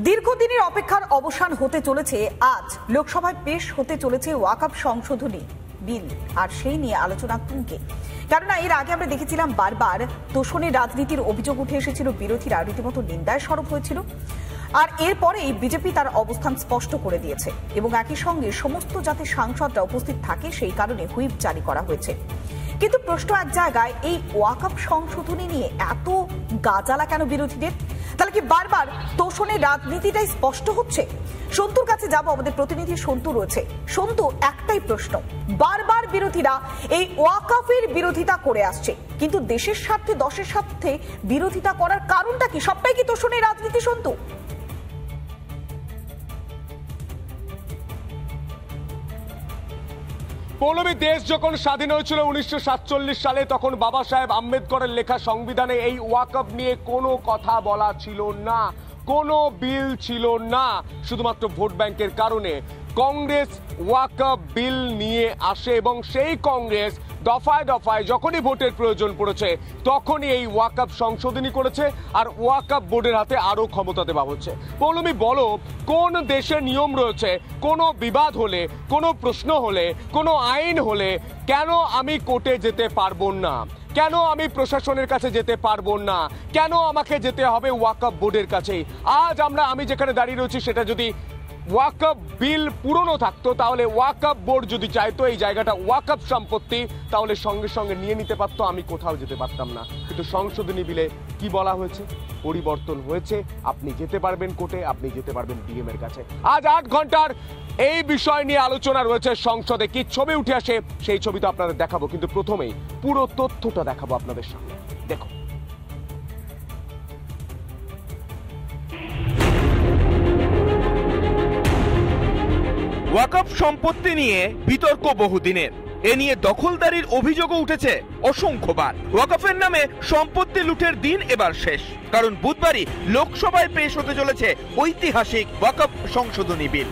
দীর্ঘদিনের অপেক্ষার অবসান হতে চলেছে আজ। লোকসভায় পেশ হতে চলেছে ওয়াকফ সংশোধনী বিল, আর সেই নিয়ে আলোচনা তুঙ্গে। কেননা এর আগে আমরা দেখেছিলাম বারবার তোষণের রাজনীতির অভিযোগ উঠে এসেছিল, বিরোধীরা রীতিমতো নিন্দায় সরব হয়েছিল। আর এরপরেই বিজেপি তার অবস্থান স্পষ্ট করে দিয়েছে এবং একই সঙ্গে সমস্ত জাতির সাংসদরা উপস্থিত থাকে, সেই কারণে হুইপ জারি করা হয়েছে। কিন্তু প্রশ্ন এক জায়গায়, এই ওয়াকফ সংশোধনী নিয়ে এত গাজালা কেন বিরোধীদের? তাহলে কি বারবার তোষণের রাজনীতিটাই স্পষ্ট হচ্ছে? সন্তুর কাছে যাব, আমাদের প্রতিনিধি সন্তু রয়েছে। সন্তু, একটাই প্রশ্ন, বারবার বিরোধীরা এই ওয়াকফের বিরোধিতা করে আসছে, কিন্তু দেশের স্বার্থে দশের স্বার্থে বিরোধিতা করার কারণটা কি? সবটাই কি তোষণের রাজনীতি, সন্তু? পৌলমী, দেশ যখন স্বাধীন হয়েছিল 1947 সালে, তখন বাবা সাহেব আম্বেদকরের লেখা সংবিধানে এই ওয়াকফ নিয়ে কোনো কথা বলা ছিল না, কোনো বিল ছিল না। শুধুমাত্র ভোট ব্যাংকের কারণে কংগ্রেস ওয়াকফ বিল নিয়ে আসে এবং সেই কংগ্রেস দফায় দফায় যখনই ভোটের প্রয়োজন পড়েছে তখনই এই ওয়াকফ সংশোধনী করেছে, আর ওয়াকফ বোর্ডের হাতে আরো ক্ষমতা দেওয়া হচ্ছে। পৌলমী, বলো, কোন দেশে নিয়ম রয়েছে কোনো বিবাদ হলে, কোনো প্রশ্ন হলে, কোনো আইন হলে কেন আমি কোর্টে যেতে পারবো না? কেন আমি প্রশাসনের কাছে যেতে পারবো না? কেন আমাকে যেতে হবে ওয়াকফ বোর্ডের কাছেই? আজ আমি যেখানে দাঁড়িয়ে রয়েছি, সেটা যদি ওয়াকফ বিল পুরনো থাকতো, তাহলে ওয়াকফ বোর্ড যদি চাইতো এই জায়গাটা ওয়াকফ সম্পত্তি, তাহলে সঙ্গে সঙ্গে নিয়ে নিতে পারতো, আমি কোথাও যেতে পারতাম না। কিন্তু সংশোধনী বিলে কি বলা হয়েছে? পরিবর্তন হয়েছে, আপনি যেতে পারবেন কোর্টে, আপনি যেতে পারবেন ডিএম এর কাছে। আজ 8 ঘন্টার এই বিষয় নিয়ে আলোচনা রয়েছে সংসদে। কি ছবি উঠে আসে সেই ছবি তো আপনাদের দেখাবো, কিন্তু প্রথমেই পুরো তথ্যটা দেখাবো আপনাদের সামনে। দেখো, ওয়াকফ সম্পত্তি নিয়ে বিতর্ক বহুদিনের। এ নিয়ে দখলদারির অভিযোগও উঠেছে অসংখ্যবার। ওয়াকফের নামে সম্পত্তি লুটের দিন এবার শেষ, কারণ বুধবারই লোকসভায় পেশ হতে চলেছে ঐতিহাসিক ওয়াকফ সংশোধনী বিল।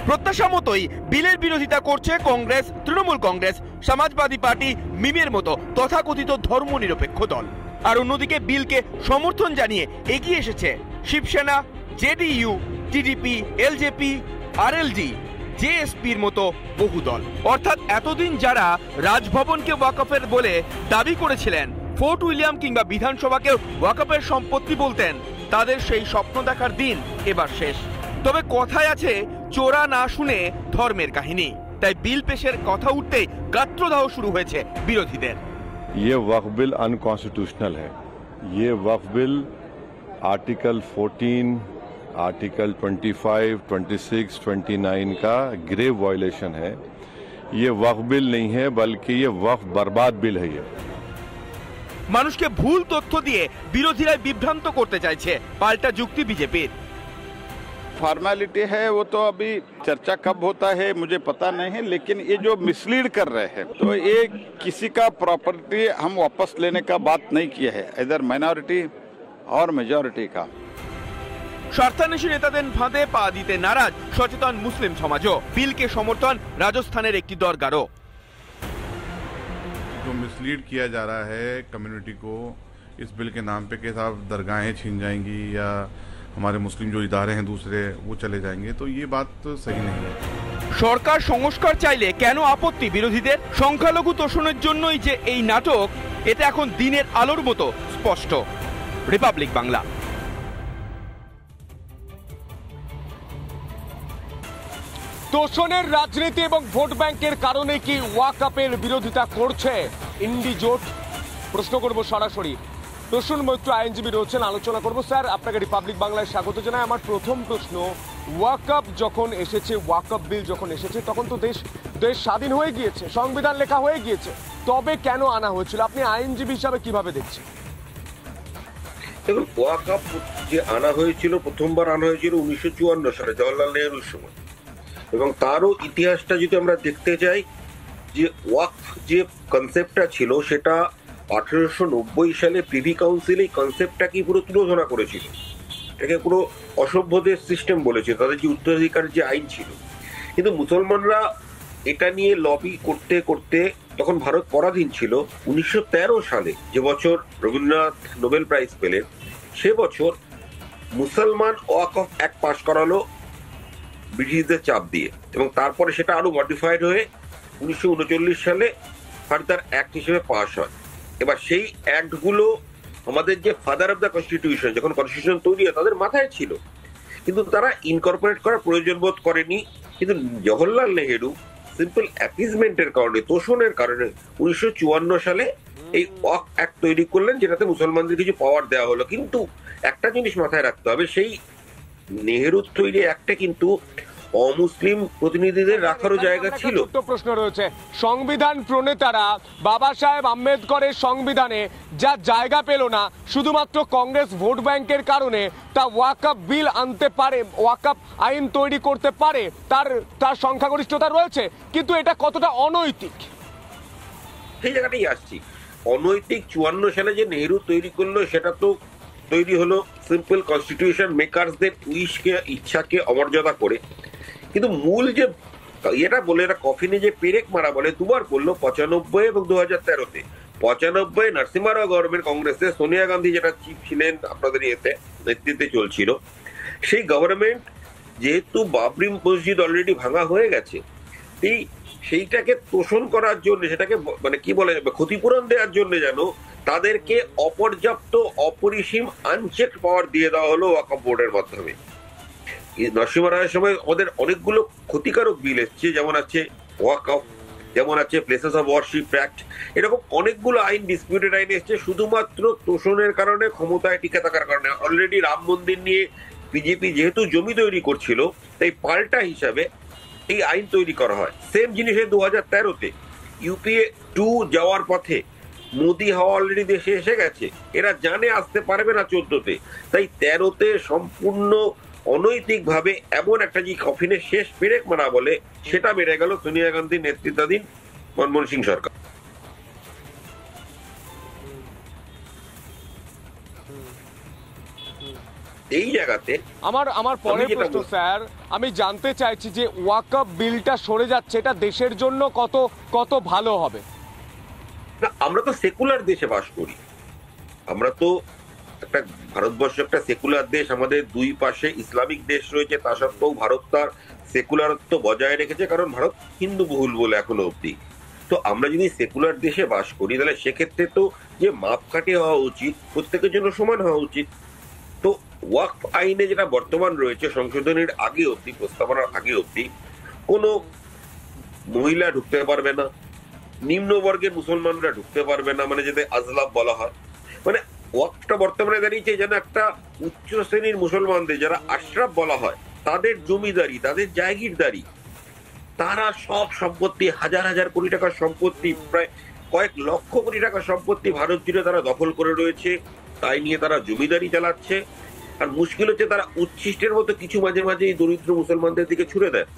প্রত্যাশা মতোই বিলের বিরোধিতা করছে কংগ্রেস, তৃণমূল কংগ্রেস, সমাজবাদী পার্টি, মিমের মতো তথাকথিত ধর্মনিরপেক্ষ দল। আর অন্যদিকে বিলকে সমর্থন জানিয়ে এগিয়ে এসেছে Shiv Sena, JDU, TDP, LJP, RLD, জেএসপির মতো বহু দল। অর্থাৎ এতদিন যারা রাজভবনকে ওয়াকফের বলে দাবি করেছিলেন, ফোর্ট উইলিয়াম কিংবা বিধানসভাকে ওয়াকফের সম্পত্তি বলতেন, তাদের সেই স্বপ্ন দেখার দিন এবার শেষ। তবে কথায় আছে, চোরা না শুনে ধর্মের কাহিনী। তাই বিল পেশের কথা উঠতেই গাত্রদাহ শুরু হয়েছে বিরোধীদের। ये वक्फ बिल अनकॉन्स्टिट्यूशनल है। ये वक्फ बिल आर्टिकल 14, आर्टिकल 25, 26, 29 का ग्रेव वायलेशन है। ये वक्फ बिल नहीं है, बल्कि ये वक्फ बर्बाद बिल है। ये মানুষকে ভুল তথ্য দিয়ে বিরোধীরা বিভ্রান্ত করতে চাইছে, পাল্টা যুক্তি বিজেপির। फॉर्मेलिटी है वो तो अभी चर्चा कब होता है मुझे पता नहीं है, लेकिन ये जो मिसलीड कर रहे हैं, तो ये किसी का प्रॉपर्टी हम वापस लेने का बात नहीं किया है, इधर माइनॉरिटी और मेजॉरिटी का। স্বার্থান্বেষী নেতাদের ফাঁদে পা দিতে নারাজ সচেতন মুসলিম সমাজও। বিলকে সমর্থন রাজস্থানের একটি দরগারও। जो मिसलीड किया जा रहा है कम्युनिटी को इस बिल के नाम पे कि साहब दरगाहें छीन जाएंगी या हमारे मुस्लिम जो इदारे हैं दूसरे वो चले जाएंगे, तो ये बात तो सही नहीं है। সরকার সংস্কার চাইলে কেন আপত্তি বিরোধীদের? সংখ্যালঘু তোষণের জন্যই যে এই নাটক, এটা এখন দিনের আলোর মতো স্পষ্ট। রিপাবলিক বাংলা। তোষণের রাজনীতি এবং ভোট ব্যাংকের কারণে কি ওয়াকফের বিরোধিতা করছে ইন্ডি জোট? প্রশ্ন করব সরাসরি। প্রসূন মৈত্র আইনজীবী রয়েছেন, আলোচনা করব। স্যার, আপনাকে রিপাবলিক বাংলায় স্বাগত জানাই। আমার প্রথম প্রশ্ন, ওয়াকফ যখন এসেছে, ওয়াকফ বিল যখন এসেছে, তখন তো দেশ স্বাধীন হয়ে গিয়েছে, সংবিধান লেখা হয়ে গিয়েছে, তবে কেন আনা হয়েছিল? আপনি আইনজীবী হিসাবে কিভাবে দেখছেন? দেখুন, ওয়াকফ যে আনা হয়েছিল, প্রথমবার আনা হয়েছিল 1954 সালে জওয়াহরলাল নেহরুর সময়, এবং তারও ইতিহাসটা যদি আমরা দেখতে যাই, যে ওয়াকফ যে কনসেপ্টটা ছিল সেটা 1890 সালে প্রিভি কাউন্সিল এই কনসেপ্টটাকে পুরো তুলোধনা করেছিল। এটাকে পুরো অসভ্যদের সিস্টেম বলেছে, তাদের যে উত্তরাধিকার যে আইন ছিল। কিন্তু মুসলমানরা এটা নিয়ে লবি করতে করতে, তখন ভারত পরাধীন ছিল, 1913 সালে যে বছর রবীন্দ্রনাথ নোবেল প্রাইজ পেলেন, সে বছর মুসলমান ওয়াকফ অ্যাক্ট পাশ করালো ব্রিটিশদের চাপ দিয়ে, এবং তারপরে সেটা আরো মডিফাইড হয়ে 1939 সালে ফার্দার অ্যাক্ট হিসেবে পাস হয়। এবার সেই অ্যাক্টগুলো আমাদের যে ফাদার অফ দ্য কনস্টিটিউশন, যখন কনস্টিটিউশন তৈরি হয় তাদের মাথায় ছিল, কিন্তু তারা ইনকর্পোরেট করার প্রয়োজন বোধ করেনি। কিন্তু জওহরলাল নেহেরু সিম্পল অ্যাপিজমেন্টের কারণে, তোষণের কারণে 1954 সালে এই ওয়াকফ অ্যাক্ট তৈরি করলেন, যেটাতে মুসলমানদের কিছু পাওয়ার দেওয়া হলো। কিন্তু একটা জিনিস মাথায় রাখতে হবে, সেই নেহেরুর তৈরি অ্যাক্টে কিন্তু অমুসলিম প্রতিনিধিদের রাখারও জায়গা ছিল। প্রশ্ন রয়েছে, সংবিধান প্রণেতারা বাবা সাহেব আম্বেদকরের সংবিধানে যা জায়গা পেল না শুধুমাত্র কংগ্রেস ভোট ব্যাংকের কারণে, তা ওয়াকফ বিল আনতে পারে, ওয়াকফ আইন তৈরি করতে পারে, তার সংখ্যাগরিষ্ঠতা রয়েছে, কিন্তু এটা কতটা অনৈতিক সেই জায়গাটাই আসছি। অনৈতিক 54 সালে যে নেহেরু তৈরি করলো, সেটা তো তৈরি হলো সিম্পল কনস্টিটিউশন মেকারসদের উইশকে, ইচ্ছাকে অমর্যাদা করে। কিন্তু মূল যে এটা বলে, এরা কফিনে যে পেরেক মারা বলে, দুবার করলো 95 এবং 2013-তে। 95 নরসিমহা রাও গভর্নমেন্ট, কংগ্রেসে সোনিয়া গান্ধী যেটা চিফ ছিলেন আপনাদের ইয়েতে নেতৃত্বে চলছিল, সেই গভর্নমেন্ট যেহেতু বাবরি মসজিদ অলরেডি ভাঙা হয়ে গেছে, সেইটাকে তোষণ করার জন্য, সেটাকে মানে কি বলে, ক্ষতিপূরণ দেওয়ার জন্য যেন তাদেরকে অপর্যাপ্ত, অপরিসীম, আনচেক পাওয়ার দিয়ে দেওয়া হলো ওয়াকফ বোর্ডের মাধ্যমে। নরসিমহা রায়ের সময় আমাদের অনেকগুলো ক্ষতিকারক বিল এসছে, যেমন আছে ওয়াকফ, যেমন আছে প্লেসেস অফ ওয়ারশিপ অ্যাক্ট, এরকম অনেকগুলো আইন, ডিসপিউটেড আইন এসছে শুধুমাত্র তোষণের কারণে, ক্ষমতায় টিকে থাকার কারণে। অলরেডি রাম মন্দির নিয়ে বিজেপি যেহেতু জমি তৈরি করছিল, তাই পাল্টা হিসাবে এই আইন তৈরি করা হয়। সেম জিনিসে 2013-তে ইউপিএ 2 যাওয়ার পথে মোদি হাওয়া অলরেডি দেশে এসে গেছে, এরা জানে আসতে পারবে না 14-তে, তাই 13-তে সম্পূর্ণ অনৈতিক ভাবে এমন একটা যে কফিনের শেষ পেরেক মারা বলে, সেটা বেড়ে গেল সোনিয়া গান্ধীর নেতৃত্বাধীন মনমোহন সিং সরকার। এই জায়গাতে আমার পরের প্রশ্ন স্যার, আমি জানতে চাইছি যে ওয়াকফ বিলটা সরে যাচ্ছে, এটা দেশের জন্য কত ভালো হবে? না, আমরা তো সেকুলার দেশে বাস করি, আমরা তো একটা, ভারতবর্ষ একটা সেকুলার দেশ, আমাদের দুই পাশে ইসলামিক দেশ রয়েছে, তা সত্ত্বেও ভারত তার সেকুলারত্ব বজায় রেখেছে, কারণ ভারত হিন্দু বহুল বলে এখনো অব্দি। তো আমরা যদি সেকুলার দেশে বাস করি, তাহলে সেক্ষেত্রে তো যে মাপকাঠি হওয়া উচিত প্রত্যেকের জন্য সমান হওয়া উচিত। তো ওয়াকফ আইনে যেটা বর্তমান রয়েছে, সংশোধনের আগে অব্দি, প্রস্তাবনার আগে অব্দি, কোনো মহিলা ঢুকতে পারবে না, নিম্নবর্গের মুসলমানরা ঢুকতে পারবে না, মানে যাতে আজলাব বলা হয়। মানে ওয়াকফটা বর্তমানে দাঁড়িয়েছে যেন একটা উচ্চ শ্রেণীর মুসলমানদের, যারা আশরাফ বলা হয়, তাদের জমিদারি, তাদের জায়গিরদারি, তারা সব সম্পত্তি, হাজার হাজার কোটি টাকার সম্পত্তি, প্রায় কয়েক লক্ষ কোটি টাকার সম্পত্তি ভারত জুড়ে তারা দখল করে রয়েছে, তাই নিয়ে তারা জমিদারি চালাচ্ছে। আর মুশকিল হচ্ছে, তারা উচ্ছিষ্টের মতো কিছু মাঝে মাঝে এই দরিদ্র মুসলমানদের দিকে ছুড়ে দেয়।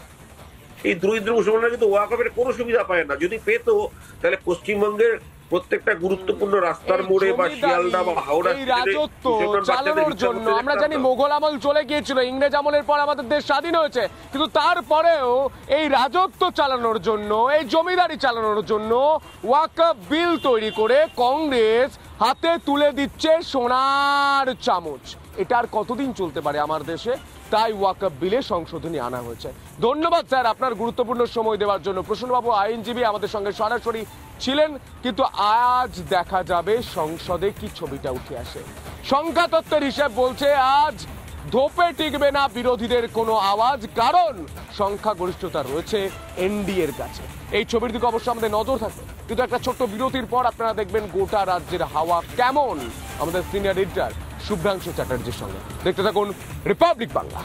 এই দরিদ্র মুসলমানরা কিন্তু ওয়াকফের কোনো সুবিধা পায় না। যদি পেত, তাহলে পশ্চিমবঙ্গের প্রত্যেকটা গুরুত্বপূর্ণ রাস্তার মোড়ে বা শিয়ালদা বা হাওড়া রাজত্ব চালানোর জন্য, আমরা জানি মোগল আমল চলে গিয়েছিল, ইংরেজ আমলের পর আমাদের দেশ স্বাধীন হয়েছে, কিন্তু তারপরেও এই রাজত্ব চালানোর জন্য, এই জমিদারি চালানোর জন্য ওয়াকফ বিল তৈরি করে কংগ্রেস হাতে তুলে দিচ্ছে সোনার চামচ। এটা আর কতদিন চলতে পারে আমার দেশে? তাই ওয়াকফ বিলে সংশোধনী আনা হয়েছে। ধন্যবাদ স্যার আপনার গুরুত্বপূর্ণ সময় দেওয়ার জন্য। প্রসন্নবাবু আইনজীবী আমাদের সঙ্গে সরাসরি ছিলেন, কিন্তু আজ দেখা যাবে সংসদে কি ছবিটা উঠে আসে। সংখ্যাতত্ত্বের হিসাব বলছে আজ ধোপে টিকবে না বিরোধীদের কোনো আওয়াজ, কারণ সংখ্যাগরিষ্ঠতা রয়েছে এনডিএর কাছে। এই ছবির দিকে অবশ্য আমাদের নজর থাকবে, কিন্তু একটা ছোট্ট বিরতির পর আপনারা দেখবেন গোটা রাজ্যের হাওয়া কেমন আমাদের সিনিয়র এডিটর শুভ্রাংশু চ্যাটার্জির সঙ্গে। দেখতে থাকুন রিপাবলিক বাংলা।